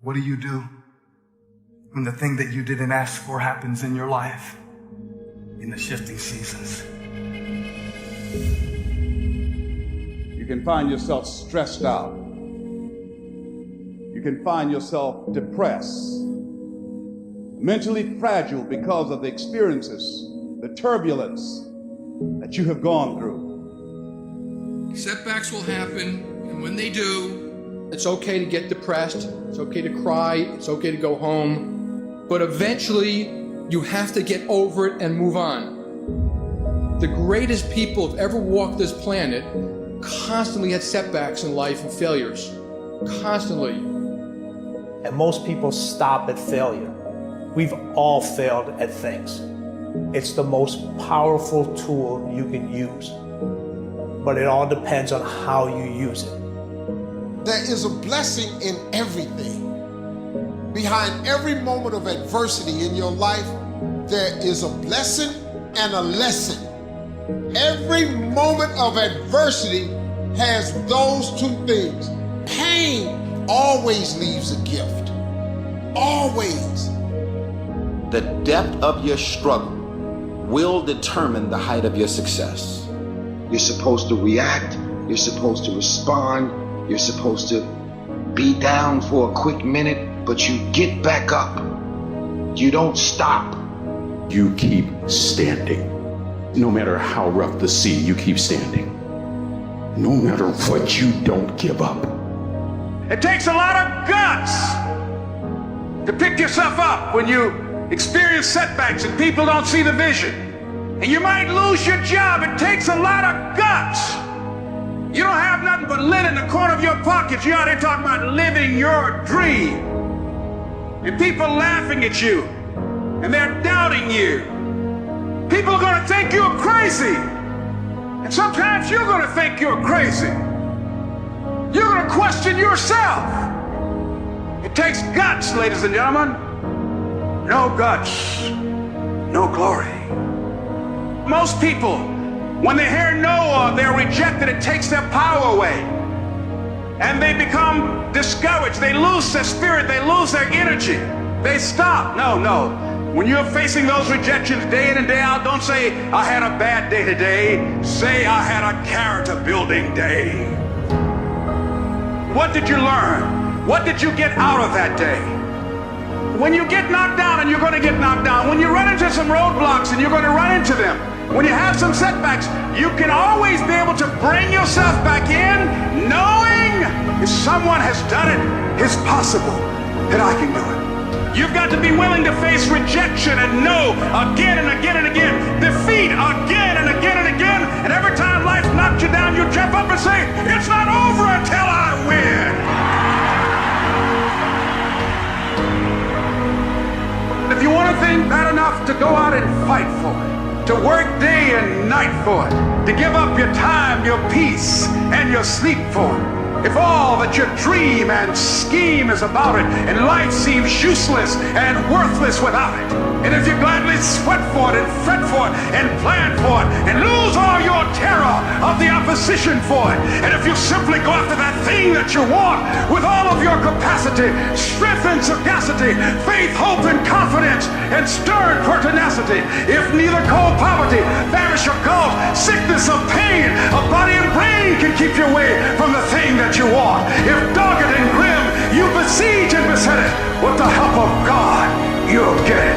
What do you do when the thing that you didn't ask for happens in your life in the shifting seasons? You can find yourself stressed out. You can find yourself depressed, mentally fragile because of the experiences, the turbulence that you have gone through. Setbacks will happen, and when they do, it's okay to get depressed, it's okay to cry, it's okay to go home, but eventually you have to get over it and move on. The greatest people who've ever walked this planet constantly had setbacks in life and failures, constantly. And most people stop at failure. We've all failed at things. It's the most powerful tool you can use, but it all depends on how you use it. There is a blessing in everything. Behind every moment of adversity in your life, there is a blessing and a lesson. Every moment of adversity has those two things. Pain always leaves a gift. Always. The depth of your struggle will determine the height of your success. You're supposed to react. You're supposed to respond. You're supposed to be down for a quick minute, but you get back up. You don't stop. You keep standing. No matter how rough the sea, you keep standing. No matter what, you don't give up. It takes a lot of guts to pick yourself up when you experience setbacks and people don't see the vision. And you might lose your job. It takes a lot of guts. You don't have nothing but lint in the corner of your pocket. You're out there talking about living your dream. And people laughing at you. And they're doubting you. People are going to think you're crazy. And sometimes you're going to think you're crazy. You're going to question yourself. It takes guts, ladies and gentlemen. No guts, no glory. Most people, when they hear no or they're rejected, it takes their power away. And they become discouraged. They lose their spirit. They lose their energy. They stop. No. When you're facing those rejections day in and day out, don't say, I had a bad day today. Say, I had a character building day. What did you learn? What did you get out of that day? When you get knocked down, and you're going to get knocked down, when you run into some roadblocks, and you're going to run into them, when you have some setbacks, you can always be able to bring yourself back in, knowing if someone has done it, it's possible that I can do it. You've got to be willing to face rejection and no again and again and again, defeat again and again and again, and every time life knocks you down, you jump up and say, it's not over until I win. If you want a thing bad enough to go out and fight for it, to work day and night for it, to give up your time, your peace, and your sleep for it, if all that your dream and scheme is about it, and life seems useless and worthless without it, and if you gladly sweat for it and fret for it and plan for it and lose all your terror of the opposition for it, and if you simply go after that thing that you want with all of your capacity, strength and sagacity, faith, hope and confidence, and stern pertinacity, if neither cold poverty, famish or gulf, sickness or pain, of body and brain can keep you away from the thing that you want, if dogged and grim you besiege and beset it, with the help of God, you'll get it.